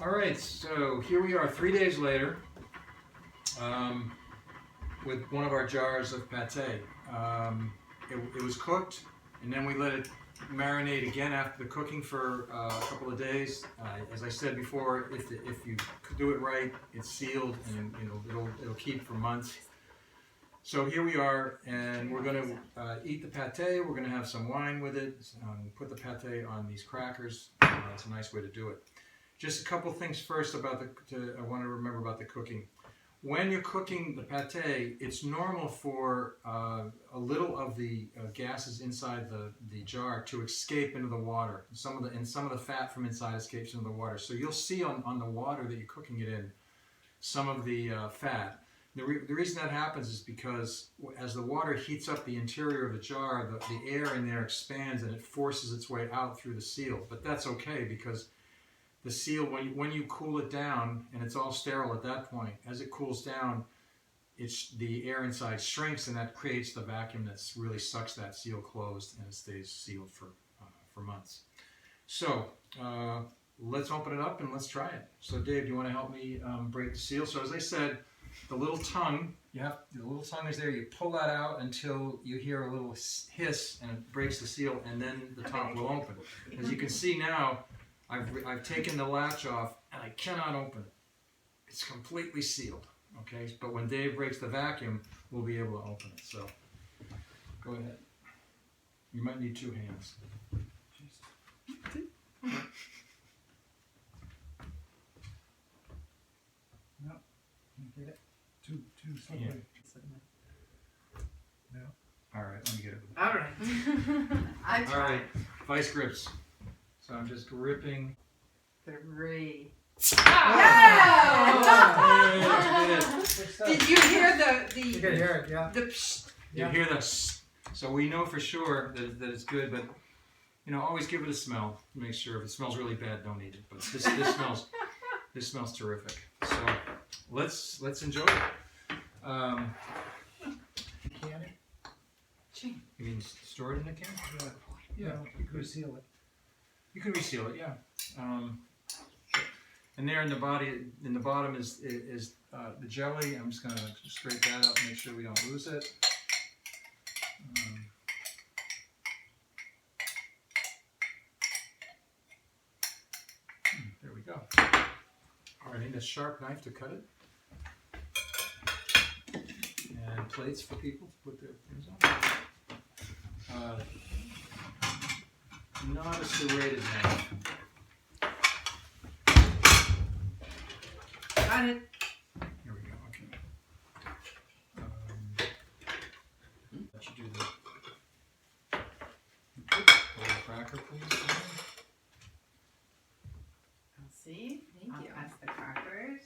All right, so here we are 3 days later with one of our jars of pate. It was cooked, and then we let it marinate again after the cooking for a couple of days. As I said before, if you do it right, it's sealed and it'll keep for months. So here we are, and we're going to eat the pate. We're going to have some wine with it. Put the pate on these crackers. It's a nice way to do it. Just a couple things first about I want to remember about the cooking. When you're cooking the pate, it's normal for a little of the gases inside the jar to escape into the water. Some of the fat from inside escapes into the water. So you'll see on the water that you're cooking it in some of the fat. The reason that happens is because as the water heats up the interior of the jar, the air in there expands and it forces its way out through the seal. But that's okay, because the seal, when you cool it down, and it's all sterile at that point, as it cools down, the air inside shrinks, and that creates the vacuum that really sucks that seal closed, and it stays sealed for months. So let's open it up and let's try it. So Dave, do you want to help me break the seal? So as I said, the little tongue, the little tongue is there. You pull that out until you hear a little hiss, and it breaks the seal, and then the top will open. As you can see now, I've taken the latch off, and I cannot open it. It's completely sealed. Okay, but when Dave breaks the vacuum, we'll be able to open it. So go ahead. You might need two hands. No, get it. Two. Yeah. No. All right, let me get it. All right. All right, vice grips. So I'm just gripping. 3. Yeah! Did you hear You can hear it, yeah. the psh? You hear the psst. So we know for sure that it's good, but always give it a smell. Make sure if it smells really bad, don't eat it. But this smells terrific. So let's enjoy it. Can it? You mean store it in a can? Yeah, you could reseal it. You can reseal it, yeah. And there in the bottom is the jelly. I'm just going to scrape that up, make sure we don't lose it. There we go. All right, I need a sharp knife to cut it. And plates for people to put their things on. Not a serrated knife. Got it. Here we go, okay. That should do the little cracker, please. I'll see. Thank you. That's the crackers.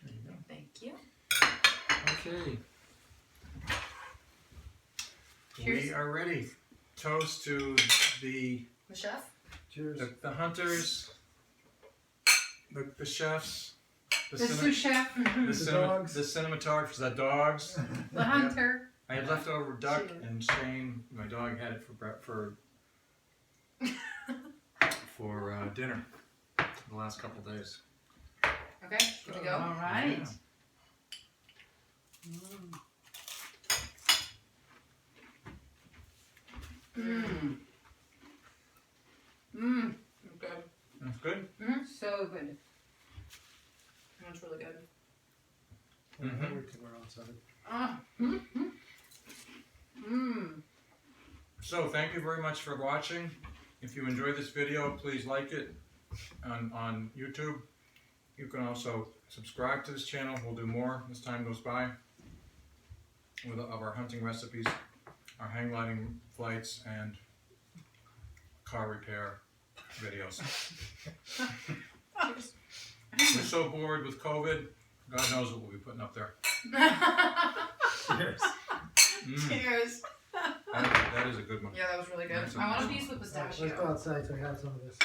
There you go. Thank you. Okay. Cheers. We are ready. Toast to the chef. Cheers. the hunters, the chefs, The sous chef. dogs. the cinematographers, the dogs. The hunter. I had leftover duck, Cheers. and Shane, my dog, had it for dinner the last couple of days. Okay, here we go. All right. Yeah. Good. That's good. So good. That's really good. Mm-hmm. We're outside. Ah. So thank you very much for watching. If you enjoyed this video, please like it on YouTube. You can also subscribe to this channel. We'll do more as time goes by of our hunting recipes, our hang gliding flights, and car repair videos. We're so bored with COVID. God knows what we'll be putting up there. Cheers. Cheers. That is a good one. Yeah, that was really good. That's I want a awesome. piece with Let's pistachio. go outside so I have some of this.